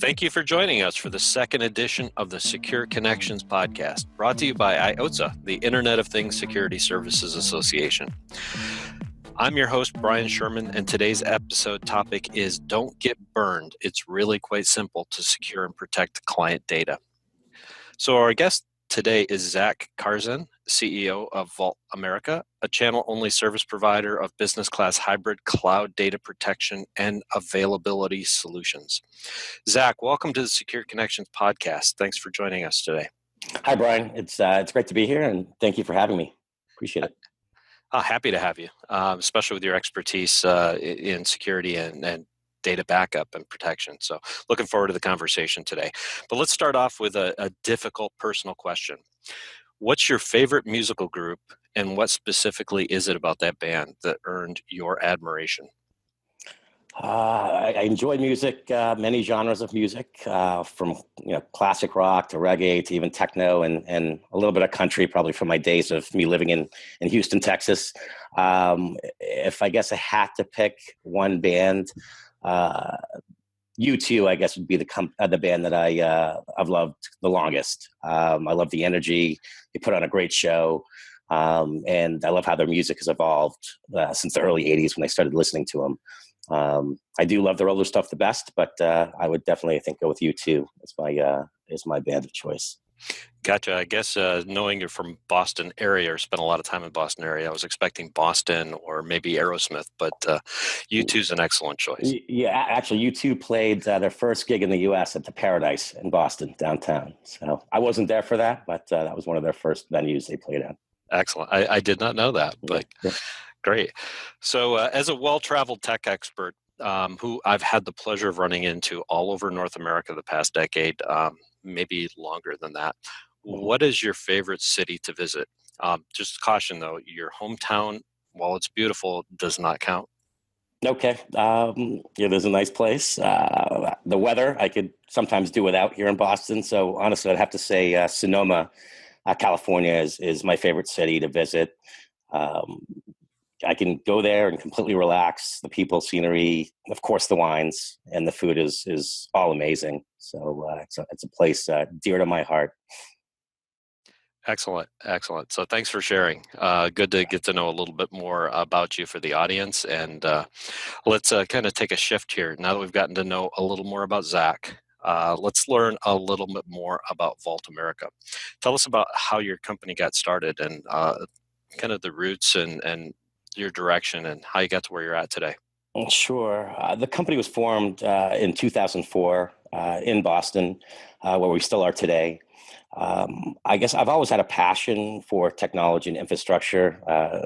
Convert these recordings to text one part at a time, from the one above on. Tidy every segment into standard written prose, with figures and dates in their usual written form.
Thank you for joining us for the second edition of the Secure Connections podcast, brought to you by IOTSA, the Internet of Things Security Services Association. I'm your host, Brian Sherman, and today's episode topic is Don't Get Burned. It's really quite simple to secure and protect client data. So our guest today is Zak Karsan, CEO of Vault America, a channel-only service provider of business-class hybrid cloud data protection and availability solutions. Zak, welcome to the Secure Connections podcast. Thanks for joining us today. Hi, Brian. It's great to be here, and thank you for having me. Appreciate it. Happy to have you, especially with your expertise in security and data backup and protection. So looking forward to the conversation today. But let's start off with a difficult personal question. What's your favorite musical group, and what specifically is it about that band that earned your admiration? I enjoy music, many genres of music, from classic rock to reggae to even techno and a little bit of country, probably from my days of me living in Houston, Texas. If I guess I had to pick one band, U2, I guess, would be the band that I've loved the longest. I love the energy. They put on a great show. And I love how their music has evolved since the early 80s when I started listening to them. I do love their older stuff the best, but I would definitely, I think, go with U2 as my band of choice. Gotcha. I guess knowing you're from Boston area or spent a lot of time in Boston area, I was expecting Boston or maybe Aerosmith, but U2 is an excellent choice. Yeah, actually, U2 played their first gig in the U.S. at the Paradise in Boston, downtown. So I wasn't there for that, but that was one of their first venues they played at. Excellent. I did not know that, but yeah. Great. So as a well-traveled tech expert who I've had the pleasure of running into all over North America the past decade, maybe longer than that, what is your favorite city to visit? Just caution, though, your hometown, while it's beautiful, does not count. Okay. It is a nice place. The weather, I could sometimes do without here in Boston. So honestly, I'd have to say Sonoma, California is my favorite city to visit. I can go there and completely relax. The people, scenery, of course, the wines, and the food is all amazing. So it's a place dear to my heart. Excellent. So thanks for sharing. Good to get to know a little bit more about you for the audience. And let's kind of take a shift here. Now that we've gotten to know a little more about Zak, let's learn a little bit more about Vault America. Tell us about how your company got started and kind of the roots and your direction and how you got to where you're at today. Sure. The company was formed in 2004 in Boston, where we still are today. I guess I've always had a passion for technology and infrastructure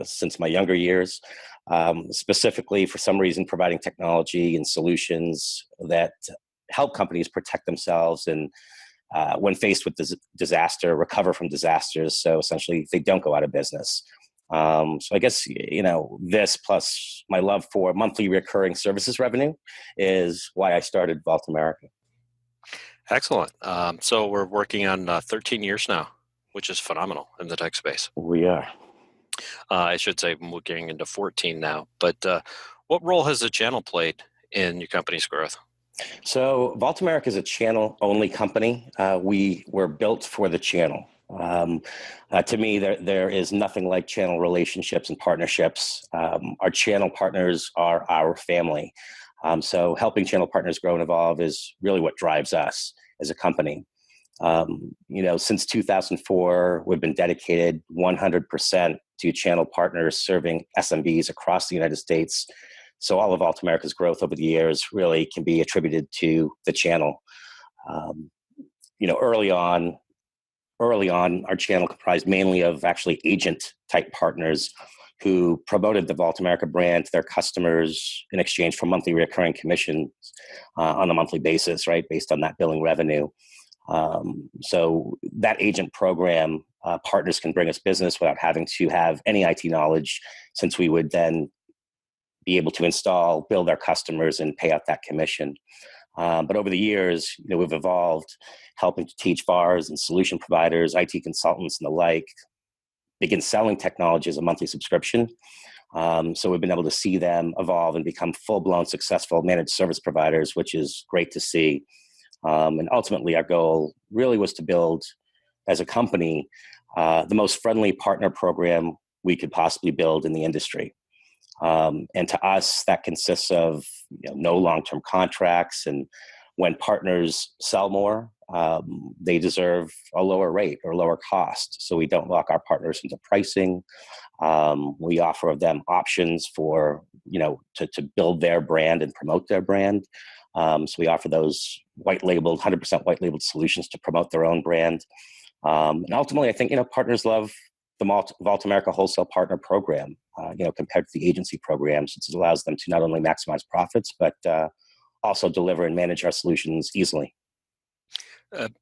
since my younger years, specifically for some reason providing technology and solutions that help companies protect themselves and when faced with disaster, recover from disasters. So essentially they don't go out of business. So I guess, this plus my love for monthly recurring services revenue is why I started Vault America. Excellent. So we're working on 13 years now, which is phenomenal in the tech space. We are. I should say we're getting into 14 now. But what role has the channel played in your company's growth? So Vault America is a channel-only company. We were built for the channel. To me, there is nothing like channel relationships and partnerships. Our channel partners are our family. So helping channel partners grow and evolve is really what drives us as a company. Since 2004, we've been dedicated 100% to channel partners serving SMBs across the United States. So all of Vault America's growth over the years really can be attributed to the channel. Early on, our channel comprised mainly of actually agent-type partners who promoted the Vault America brand to their customers in exchange for monthly recurring commissions on a monthly basis, right, based on that billing revenue. So that agent program, partners can bring us business without having to have any IT knowledge, since we would then be able to install, bill their customers, and pay out that commission. But over the years, we've evolved, helping to teach VARs and solution providers, IT consultants, and the like, begin selling technology as a monthly subscription. So we've been able to see them evolve and become full-blown successful managed service providers, which is great to see. And ultimately, our goal really was to build, as a company, the most friendly partner program we could possibly build in the industry. And to us, that consists of no long-term contracts. And when partners sell more, they deserve a lower rate or lower cost. So we don't lock our partners into pricing. We offer them options for, to build their brand and promote their brand. So we offer those 100% white labeled solutions to promote their own brand. And ultimately, I think, partners love the Vault America Wholesale Partner Program, compared to the agency program, since it allows them to not only maximize profits, but also deliver and manage our solutions easily.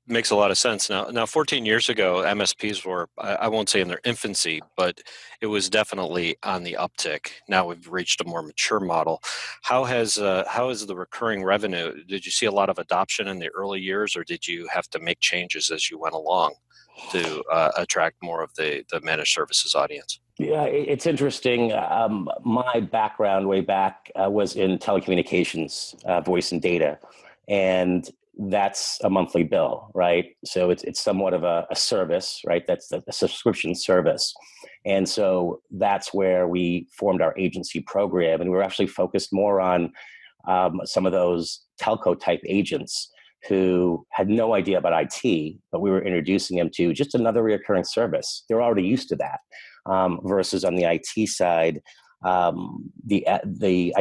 Makes a lot of sense. Now, 14 years ago, MSPs were, I won't say in their infancy, but it was definitely on the uptick. Now we've reached a more mature model. How is the recurring revenue? Did you see a lot of adoption in the early years, or did you have to make changes as you went along to attract more of the managed services audience? Yeah, it's interesting. My background way back was in telecommunications, voice and data, and that's a monthly bill, right? So it's somewhat of a service, right? That's a subscription service. And so that's where we formed our agency program. And we were actually focused more on some of those telco type agents who had no idea about IT, but we were introducing them to just another recurring service. They're already used to that. Versus on the IT side, I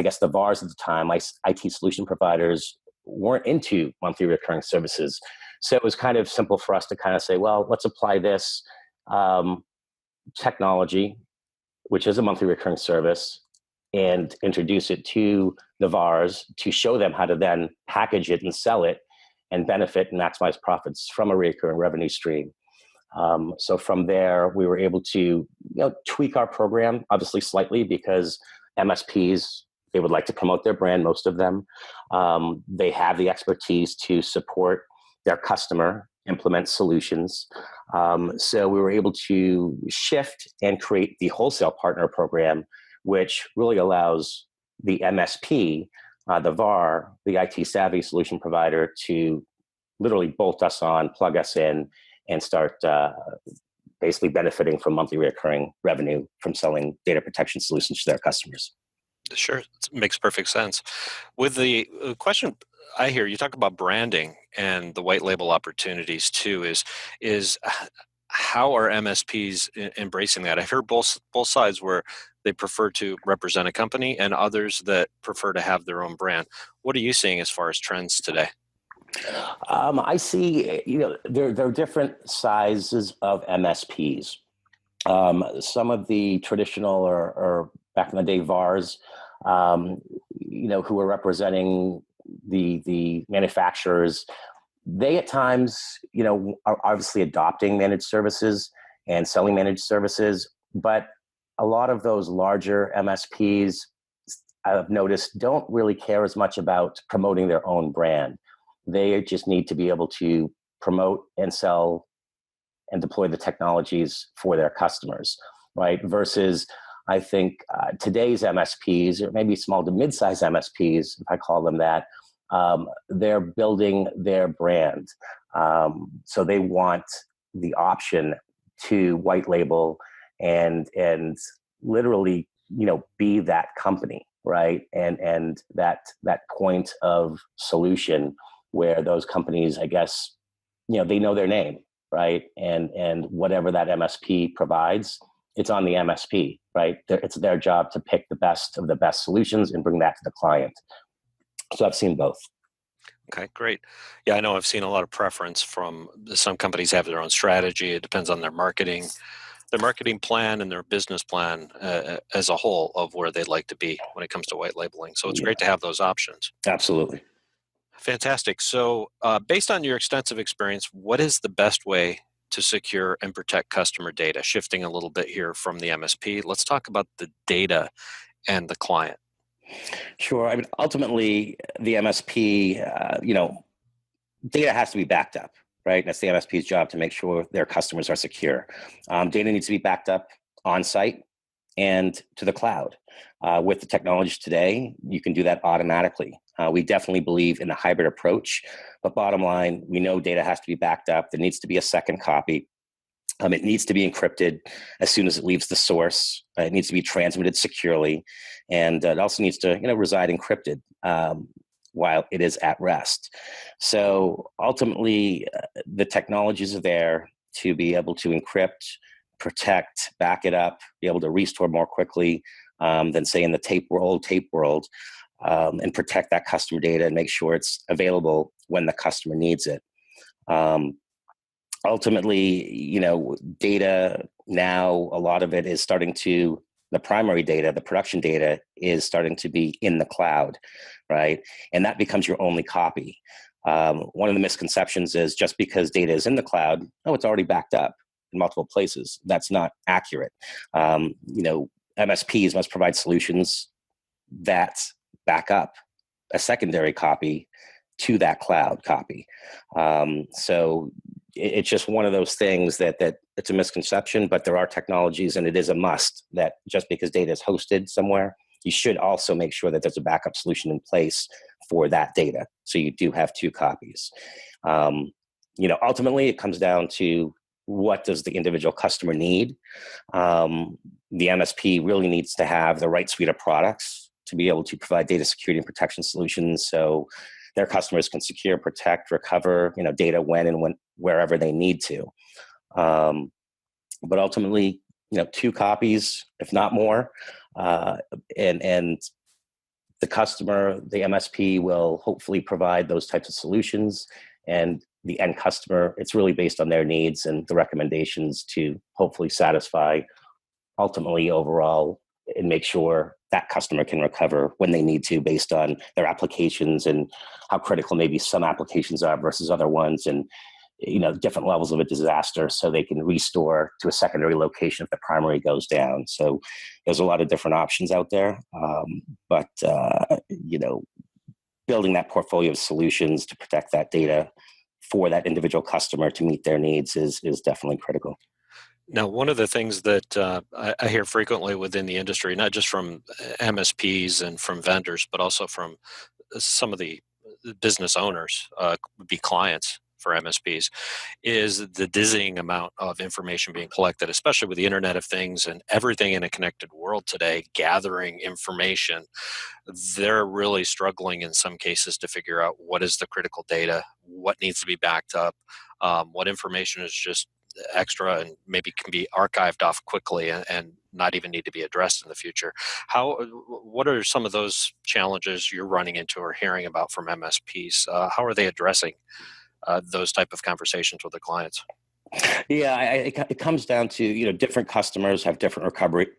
guess the VARs at the time, IT solution providers, weren't into monthly recurring services. So it was kind of simple for us to kind of say, well, let's apply this technology, which is a monthly recurring service, and introduce it to the VARs to show them how to then package it and sell it and benefit and maximize profits from a recurring revenue stream. So from there, we were able to tweak our program, obviously slightly, because MSPs, they would like to promote their brand, most of them. They have the expertise to support their customer, implement solutions. So we were able to shift and create the wholesale partner program, which really allows the MSP, the VAR, the IT savvy solution provider, to literally bolt us on, plug us in, and start basically benefiting from monthly recurring revenue from selling data protection solutions to their customers. Sure, it makes perfect sense. With the question I hear, you talk about branding and the white label opportunities too. Is how are MSPs embracing that? I've heard both sides where they prefer to represent a company and others that prefer to have their own brand. What are you seeing as far as trends today? I see, there are different sizes of MSPs. Some of the traditional or back in the day VARs, who were representing the manufacturers, they at times, are obviously adopting managed services and selling managed services, but a lot of those larger MSPs, I've noticed, don't really care as much about promoting their own brand. They just need to be able to promote and sell and deploy the technologies for their customers, right? Versus, I think, today's MSPs, or maybe small to mid-size MSPs, if I call them that, they're building their brand. So they want the option to white label and literally, be that company, right? And that point of solution where those companies, I guess, they know their name, right? And whatever that MSP provides, it's on the MSP, right? It's their job to pick the best of the best solutions and bring that to the client. So I've seen both. Okay, great. Yeah, I know I've seen a lot of preference from some companies have their own strategy. It depends on their marketing plan and their business plan as a whole of where they'd like to be when it comes to white labeling. So it's great to have those options. Absolutely. Fantastic. So based on your extensive experience, what is the best way to secure and protect customer data? Shifting a little bit here from the MSP, let's talk about the data and the client. Sure. I mean, ultimately, the MSP, data has to be backed up, right? That's the MSP's job to make sure their customers are secure. Data needs to be backed up on site and to the cloud. With the technology today, you can do that automatically. We definitely believe in the hybrid approach, but bottom line, we know data has to be backed up. There needs to be a second copy. It needs to be encrypted as soon as it leaves the source. It needs to be transmitted securely, and it also needs to, reside encrypted while it is at rest. So ultimately, the technologies are there to be able to encrypt, protect, back it up, be able to restore more quickly than, say, in the old tape world, and protect that customer data and make sure it's available when the customer needs it. Ultimately, data now, a lot of it is the primary data, the production data is starting to be in the cloud, right? And that becomes your only copy. One of the misconceptions is just because data is in the cloud, it's already backed up in multiple places. That's not accurate. MSPs must provide solutions that back up a secondary copy to that cloud copy. So it's just one of those things that it's a misconception, but there are technologies, and it is a must that just because data is hosted somewhere, you should also make sure that there's a backup solution in place for that data. So you do have two copies. Ultimately it comes down to what does the individual customer need? The MSP really needs to have the right suite of products to be able to provide data security and protection solutions. So their customers can secure, protect, recover, data when wherever they need to. But ultimately, two copies, if not more, and the customer, the MSP will hopefully provide those types of solutions, and the end customer, it's really based on their needs and the recommendations to hopefully satisfy ultimately overall and make sure that customer can recover when they need to based on their applications and how critical maybe some applications are versus other ones, and different levels of a disaster, so they can restore to a secondary location if the primary goes down. So there's a lot of different options out there, but building that portfolio of solutions to protect that data for that individual customer to meet their needs is definitely critical. Now, one of the things that I hear frequently within the industry, not just from MSPs and from vendors, but also from some of the business owners, would be clients for MSPs, is the dizzying amount of information being collected, especially with the Internet of Things and everything in a connected world today, gathering information. They're really struggling in some cases to figure out what is the critical data, what needs to be backed up, what information is just extra and maybe can be archived off quickly and not even need to be addressed in the future. What are some of those challenges you're running into or hearing about from MSPs? How are they addressing those type of conversations with their clients? Yeah, it comes down to, different customers have different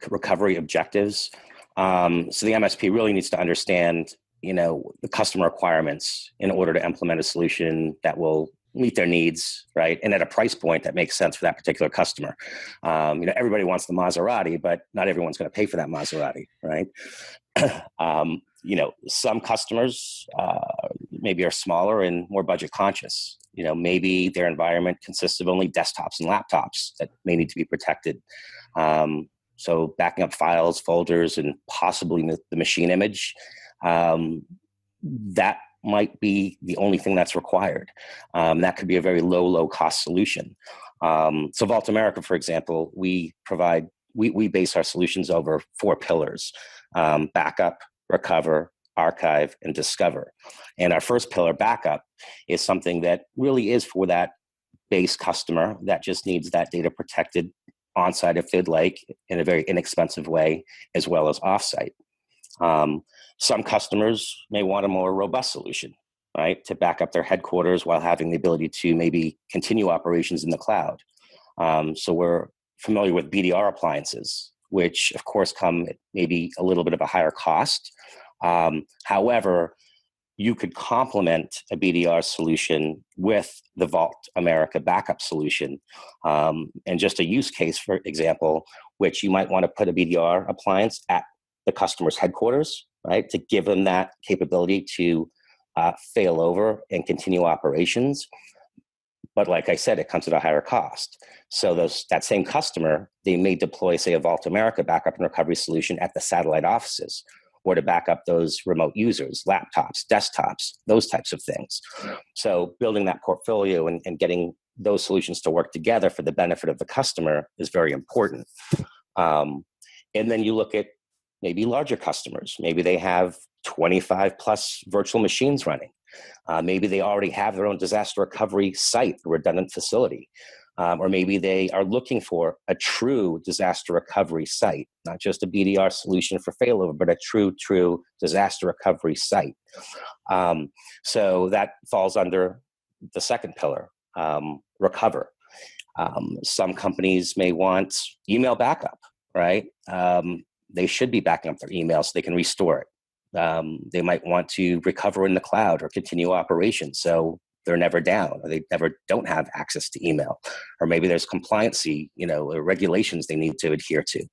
recovery objectives. So the MSP really needs to understand, the customer requirements in order to implement a solution that will meet their needs, right? And at a price point that makes sense for that particular customer. Everybody wants the Maserati, but not everyone's going to pay for that Maserati, right? Some customers maybe are smaller and more budget conscious. Maybe their environment consists of only desktops and laptops that may need to be protected. So backing up files, folders, and possibly the machine image, that might be the only thing that's required. That could be a very low cost solution. So Vault America, for example, we base our solutions over 4 pillars: backup, recover, archive, and discover. And our first pillar, backup, is something that really is for that base customer that just needs that data protected on-site if they'd like, in a very inexpensive way, as well as off-site. Some customers may want a more robust solution, right, to back up their headquarters while having the ability to maybe continue operations in the cloud. So we're familiar with BDR appliances, which of course come at maybe a little bit of a higher cost. However, you could complement a BDR solution with the Vault America backup solution. And just a use case, for example, which you might want to put a BDR appliance at the customer's headquarters, right, to give them that capability to fail over and continue operations. But like I said, it comes at a higher cost. So that same customer, they may deploy, say, a Vault America backup and recovery solution at the satellite offices, or to back up those remote users, laptops, desktops, those types of things. So building that portfolio and getting those solutions to work together for the benefit of the customer is very important. And then you look at maybe larger customers. Maybe they have 25 plus virtual machines running. Maybe they already have their own disaster recovery site, a redundant facility. Or maybe they are looking for a true disaster recovery site, not just a BDR solution for failover, but a true disaster recovery site. So that falls under the second pillar, recover. Some companies may want email backup, right? They should be backing up their email so they can restore it. They might want to recover in the cloud or continue operations so they're never down, or they never don't have access to email, or maybe there's compliancy, regulations they need to adhere to.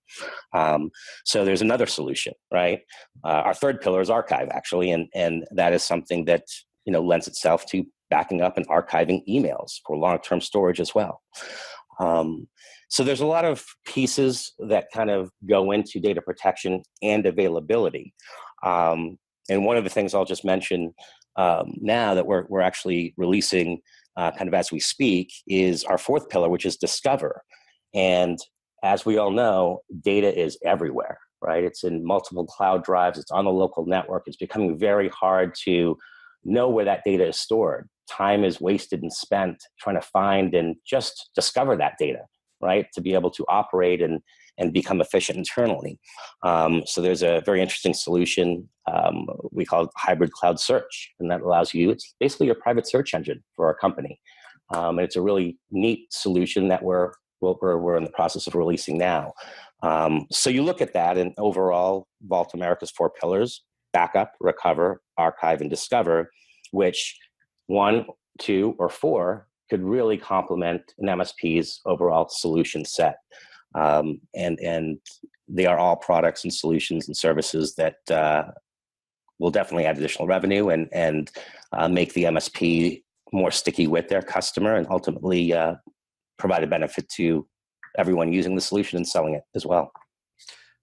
So there's another solution, right? Our third pillar is archive, actually, and that is something that lends itself to backing up and archiving emails for long-term storage as well. So there's a lot of pieces that kind of go into data protection and availability. And one of the things I'll just mention now that we're actually releasing kind of as we speak is our fourth pillar, which is discover. And as we all know, data is everywhere, right? It's in multiple cloud drives. It's on the local network. It's becoming very hard to know where that data is stored. Time is wasted and spent trying to find and just discover that data, right? To be able to operate and become efficient internally. So there's a very interesting solution we call it hybrid cloud search, and that allows you, it's basically your private search engine for our company. And it's a really neat solution that we're in the process of releasing now. So you look at that, and overall, Vault America's four pillars: backup, recover, archive, and discover, which 1, 2, or 4 could really complement an MSP's overall solution set. And they are all products and solutions and services that will definitely add additional revenue and make the MSP more sticky with their customer, and ultimately provide a benefit to everyone using the solution and selling it as well.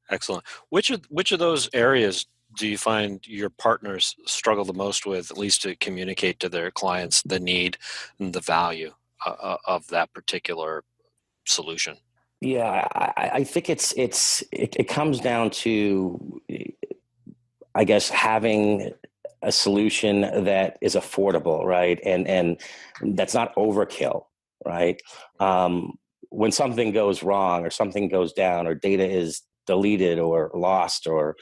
Excellent. Which of those areas do you find your partners struggle the most with, at least to communicate to their clients the need and the value of that particular solution? Yeah, I think it comes down to, I guess, having a solution that is affordable, right? And that's not overkill, right? When something goes wrong or something goes down or data is deleted or lost or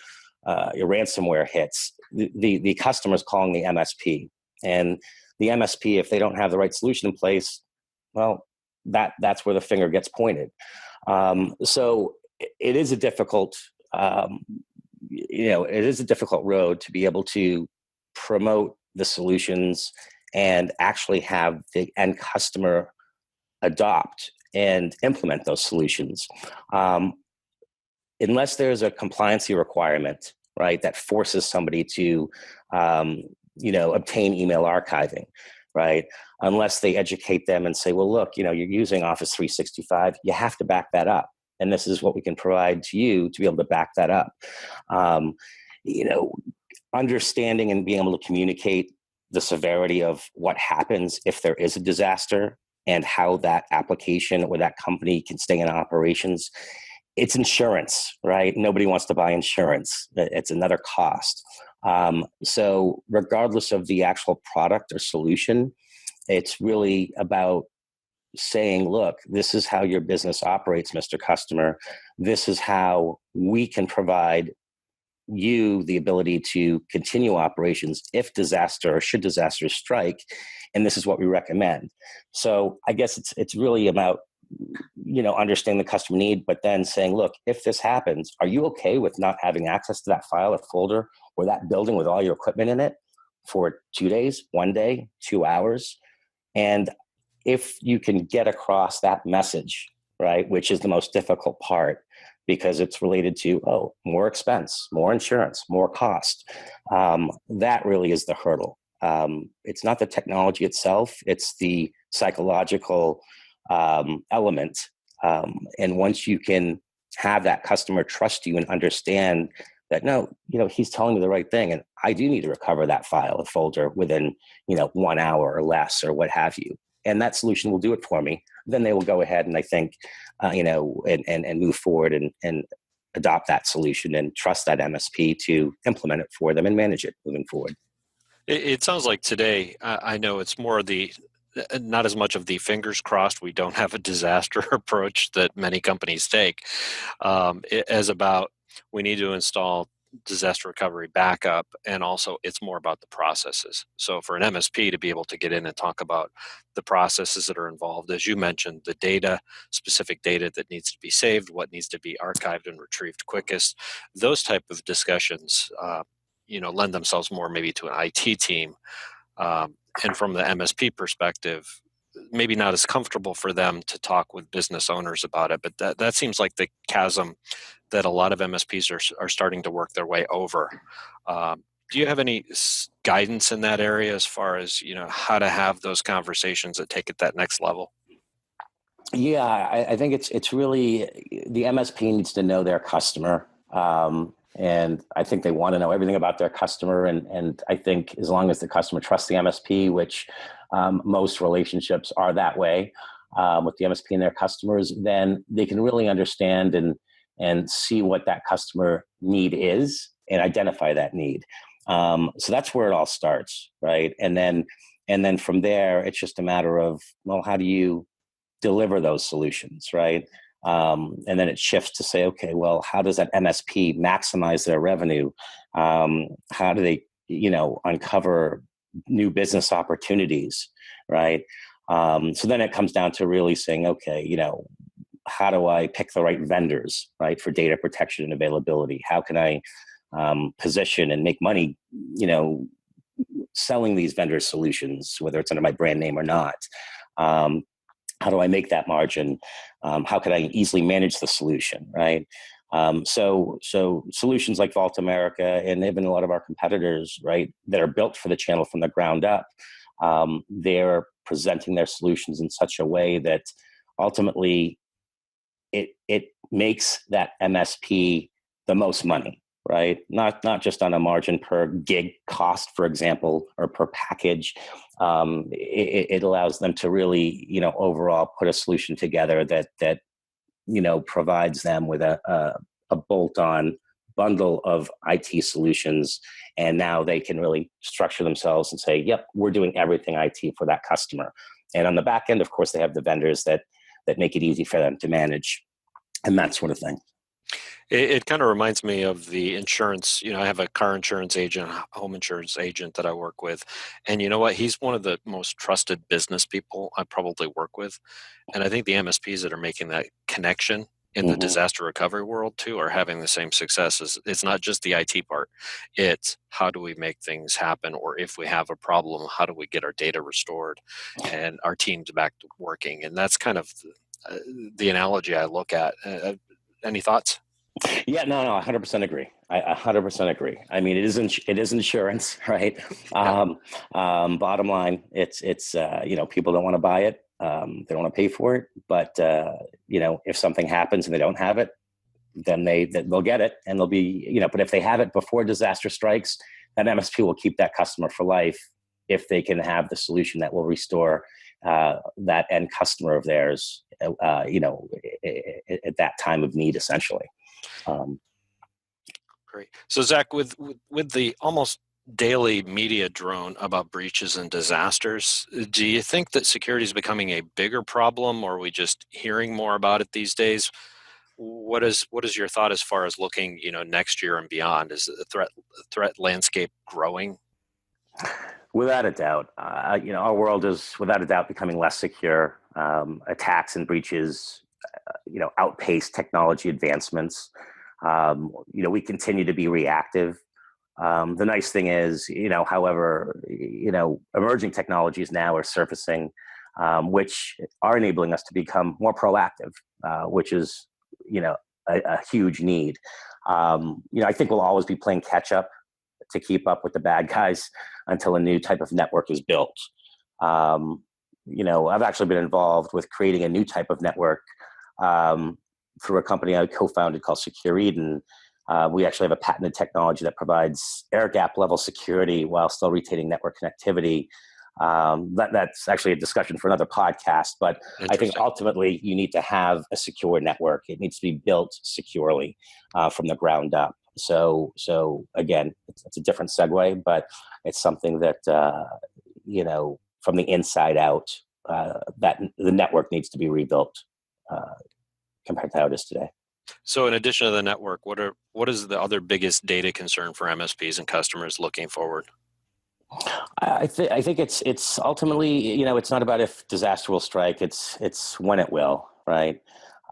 your ransomware hits, the customer's calling the MSP. And the MSP, if they don't have the right solution in place, well, that's where the finger gets pointed. So it is a difficult, it is a difficult road to be able to promote the solutions and actually have the end customer adopt and implement those solutions. Unless there's a compliancy requirement, right, that forces somebody to, obtain email archiving, right? Unless they educate them and say, well, look, you're using Office 365, you have to back that up. And this is what we can provide to you to be able to back that up. Understanding and being able to communicate the severity of what happens if there is a disaster and how that application or that company can stay in operations. It's insurance, right? Nobody wants to buy insurance. It's another cost. So regardless of the actual product or solution, it's really about saying, look, this is how your business operates, Mr. Customer. This is how we can provide you the ability to continue operations if disaster or should disaster strike. And this is what we recommend. So I guess it's really about, understanding the customer need, but then saying, look, if this happens, are you okay with not having access to that file or folder or that building with all your equipment in it for 2 days, 1 day, 2 hours? And if you can get across that message, right, which is the most difficult part because it's related to, more expense, more insurance, more cost, that really is the hurdle. It's not the technology itself, it's the psychological element. And once you can have that customer trust you and understand that, no, he's telling me the right thing, and I do need to recover that file or folder within 1 hour or less or what have you, and that solution will do it for me. Then they will go ahead and I think and move forward and adopt that solution and trust that MSP to implement it for them and manage it moving forward. It sounds like today, I know it's more not as much of the fingers crossed we don't have a disaster approach that many companies take, as about we need to install disaster recovery backup, and also it's more about the processes. So for an MSP to be able to get in and talk about the processes that are involved, as you mentioned, the data, specific data that needs to be saved, what needs to be archived and retrieved quickest, those type of discussions lend themselves more maybe to an IT team. And from the MSP perspective, maybe not as comfortable for them to talk with business owners about it, but that seems like the chasm that a lot of MSPs are starting to work their way over. Do you have any guidance in that area as far as how to have those conversations that take it that next level? Yeah, I think it's really the MSP needs to know their customer. And I think they want to know everything about their customer. And I think as long as the customer trusts the MSP, which most relationships are that way with the MSP and their customers, then they can really understand and see what that customer need is and identify that need. So that's where it all starts, right? And then from there, it's just a matter of, well, how do you deliver those solutions, right? And then it shifts to say, okay, well, how does that MSP maximize their revenue? How do they, uncover new business opportunities, right? So then it comes down to really saying, okay, how do I pick the right vendors, right, for data protection and availability? How can I position and make money, selling these vendor solutions, whether it's under my brand name or not? How do I make that margin? How can I easily manage the solution, right? So solutions like Vault America and even a lot of our competitors, right, that are built for the channel from the ground up, they're presenting their solutions in such a way that ultimately it makes that MSP the most money, right? Not just on a margin per gig cost, for example, or per package. It allows them to really, overall put a solution together that provides them with a bolt-on bundle of IT solutions. And now they can really structure themselves and say, yep, we're doing everything IT for that customer. And on the back end, of course, they have the vendors that make it easy for them to manage and that sort of thing. It kind of reminds me of the insurance. I have a car insurance agent, home insurance agent that I work with. And you know what? He's one of the most trusted business people I probably work with. And I think the MSPs that are making that connection in the disaster recovery world too are having the same success. It's not just the IT part. It's how do we make things happen? Or if we have a problem, how do we get our data restored and our teams back to working? And that's kind of the analogy I look at. Any thoughts? Yeah, no, 100% agree. I 100% agree. I mean, it is insurance, right? Yeah. Bottom line, it's people don't want to buy it. They don't want to pay for it. But if something happens and they don't have it, then they'll get it and they'll be, but if they have it before disaster strikes, that MSP will keep that customer for life if they can have the solution that will restore that end customer of theirs, at that time of need, essentially. Great. So Zach, with the almost daily media drone about breaches and disasters, do you think that security is becoming a bigger problem, or are we just hearing more about it these days? What is your thought as far as looking, next year and beyond? Is the threat landscape growing? Without a doubt, our world is without a doubt becoming less secure. Attacks and breaches, outpace technology advancements. We continue to be reactive. The nice thing is, however, emerging technologies now are surfacing, which are enabling us to become more proactive, which is, a huge need. I think we'll always be playing catch up to keep up with the bad guys until a new type of network is built. I've actually been involved with creating a new type of network through a company I co-founded called Secure Eden, We actually have a patented technology that provides air gap level security while still retaining network connectivity. That's actually a discussion for another podcast, but I think ultimately you need to have a secure network. It needs to be built securely from the ground up. So again, it's a different segue, but it's something that, from the inside out, that the network needs to be rebuilt compared to how it is today. So in addition to the network, what is the other biggest data concern for MSPs and customers looking forward? I think it's ultimately, it's not about if disaster will strike, it's when it will, right?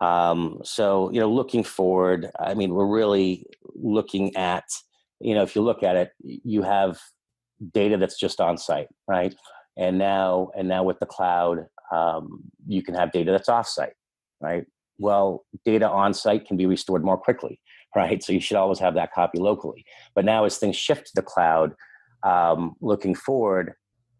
So, looking forward, I mean, we're really looking at, if you look at it, you have data that's just on site, right? And now with the cloud, you can have data that's off site, right? Well, data on site can be restored more quickly, right? So you should always have that copy locally. But now as things shift to the cloud, looking forward,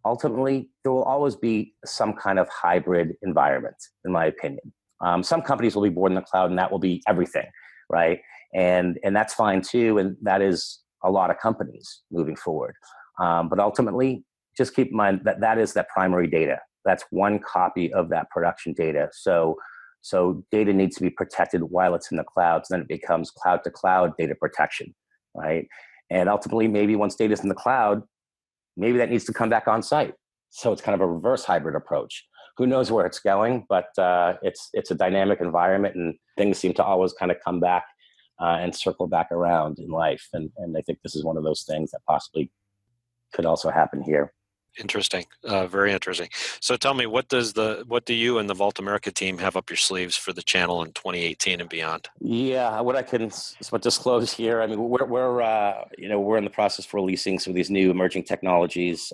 ultimately, there will always be some kind of hybrid environment, in my opinion. Some companies will be born in the cloud and that will be everything, right? And that's fine too. And that is a lot of companies moving forward. But ultimately, just keep in mind that is that primary data. That's one copy of that production data. So data needs to be protected while it's in the cloud. So then it becomes cloud to cloud data protection, right? And ultimately, maybe once data's in the cloud, maybe that needs to come back on site. So it's kind of a reverse hybrid approach. Who knows where it's going, but it's a dynamic environment and things seem to always kind of come back and circle back around in life. And I think this is one of those things that possibly could also happen here. Interesting. Very interesting. So tell me, what do you and the Vault America team have up your sleeves for the channel in 2018 and beyond? Yeah, what I can disclose here, I mean, we're in the process of releasing some of these new emerging technologies,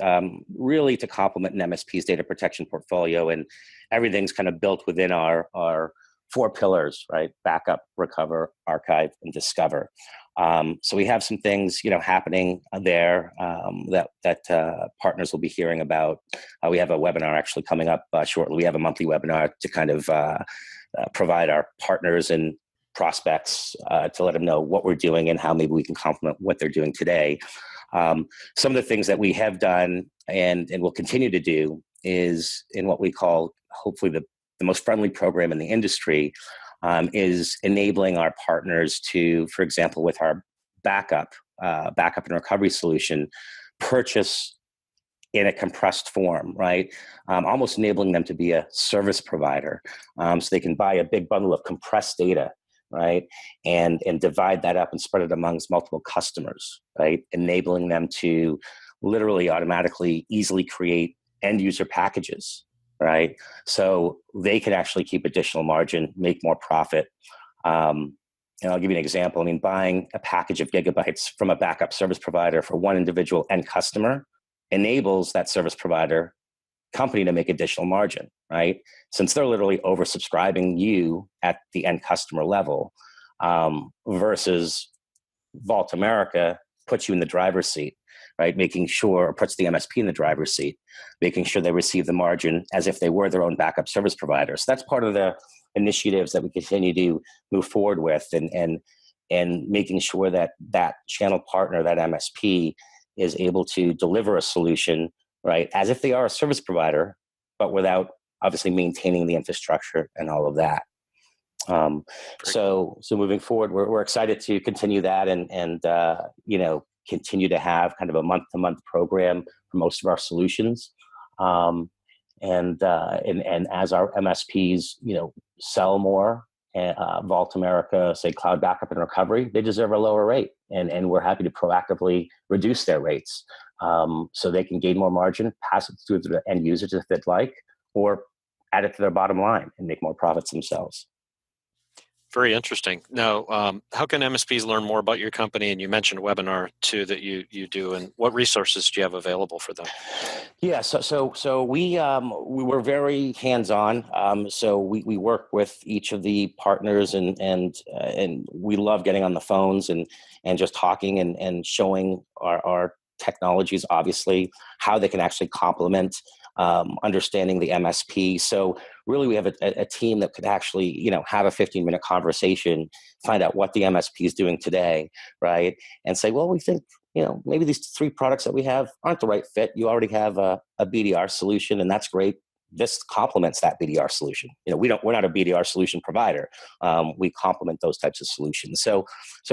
really to complement an MSP's data protection portfolio, and everything's kind of built within our 4 pillars, right? Backup, recover, archive, and discover. So we have some things, happening there that partners will be hearing about. We have a webinar actually coming up shortly. We have a monthly webinar to kind of provide our partners and prospects to let them know what we're doing and how maybe we can complement what they're doing today. Some of the things that we have done and will continue to do is in what we call, hopefully, the most friendly program in the industry, is enabling our partners to, for example, with our backup and recovery solution, purchase in a compressed form, right? Almost enabling them to be a service provider. So they can buy a big bundle of compressed data, right? And divide that up and spread it amongst multiple customers, right? Enabling them to literally automatically easily create end user packages, right? So they can actually keep additional margin, make more profit. And I'll give you an example. I mean, buying a package of gigabytes from a backup service provider for one individual end customer enables that service provider company to make additional margin, right? Since they're literally oversubscribing you at the end customer level, versus Vault America puts you in the driver's seat, right? Making sure, or puts the MSP in the driver's seat, making sure they receive the margin as if they were their own backup service provider. So that's part of the initiatives that we continue to move forward with, and making sure that that channel partner, that MSP, is able to deliver a solution, right, as if they are a service provider, but without obviously maintaining the infrastructure and all of that. So moving forward, we're excited to continue that and continue to have kind of a month-to-month program for most of our solutions. And as our MSPs, sell more, Vault America, say Cloud Backup and Recovery, they deserve a lower rate. And we're happy to proactively reduce their rates so they can gain more margin, pass it through to the end users if they'd like, or add it to their bottom line and make more profits themselves. Very interesting. Now, how can MSPs learn more about your company? And you mentioned a webinar too that you do, and what resources do you have available for them? Yeah, so we were very hands-on. So we work with each of the partners, and we love getting on the phones and just talking and showing our technologies, obviously, how they can actually complement understanding the MSP. So really, we have a team that could actually, have a 15-minute conversation, find out what the MSP is doing today, right? And say, well, we think, maybe these 3 products that we have aren't the right fit. You already have a BDR solution, and that's great. This complements that BDR solution. We're not a BDR solution provider. We complement those types of solutions. So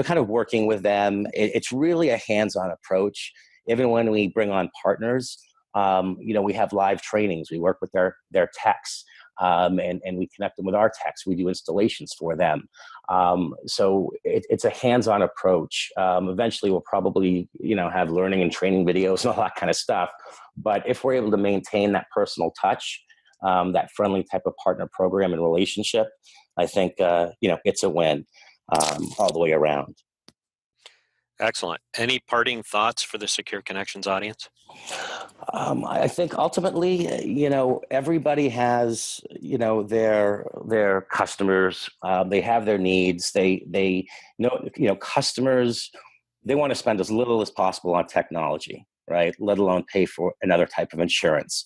kind of working with them, it's really a hands-on approach. Even when we bring on partners, we have live trainings. We work with their techs, and we connect them with our techs. We do installations for them. So it's a hands-on approach. Eventually, we'll probably, have learning and training videos and all that kind of stuff. But if we're able to maintain that personal touch, that friendly type of partner program and relationship, I think, it's a win all the way around. Excellent. Any parting thoughts for the Secure Connections audience? I think ultimately, everybody has, their customers. They have their needs. They know, customers, they want to spend as little as possible on technology, right? Let alone pay for another type of insurance.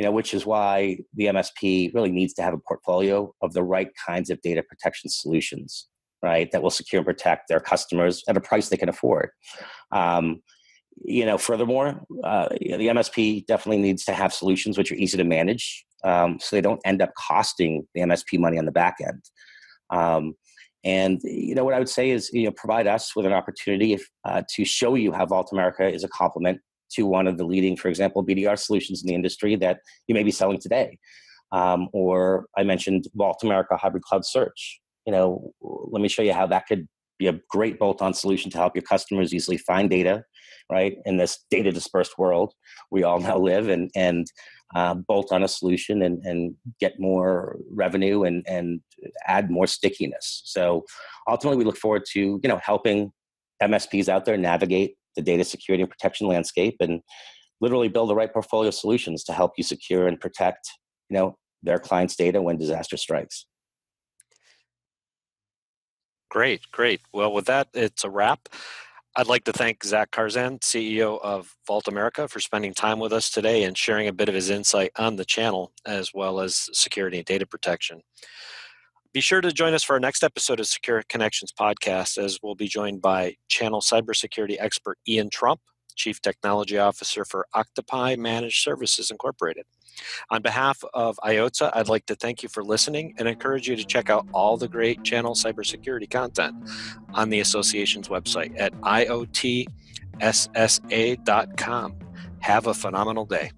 Which is why the MSP really needs to have a portfolio of the right kinds of data protection solutions, right, that will secure and protect their customers at a price they can afford. Furthermore, the MSP definitely needs to have solutions which are easy to manage, so they don't end up costing the MSP money on the back end. And what I would say is, provide us with an opportunity to show you how Vault America is a complement to one of the leading, for example, BDR solutions in the industry that you may be selling today. Or I mentioned Vault America Hybrid Cloud Search. Let me show you how that could be a great bolt-on solution to help your customers easily find data, right? In this data dispersed world we all now live, and bolt on a solution and get more revenue and add more stickiness. So ultimately, we look forward to, helping MSPs out there navigate the data security and protection landscape, and literally build the right portfolio of solutions to help you secure and protect, their clients' data when disaster strikes. Great. Well, with that, it's a wrap. I'd like to thank Zak Karsan, CEO of Vault America, for spending time with us today and sharing a bit of his insight on the channel, as well as security and data protection. Be sure to join us for our next episode of Secure Connections podcast, as we'll be joined by channel cybersecurity expert Ian Trump, Chief Technology Officer for Octopi Managed Services Incorporated. On behalf of IOTSA, I'd like to thank you for listening and encourage you to check out all the great channel cybersecurity content on the association's website at iotssa.com. Have a phenomenal day.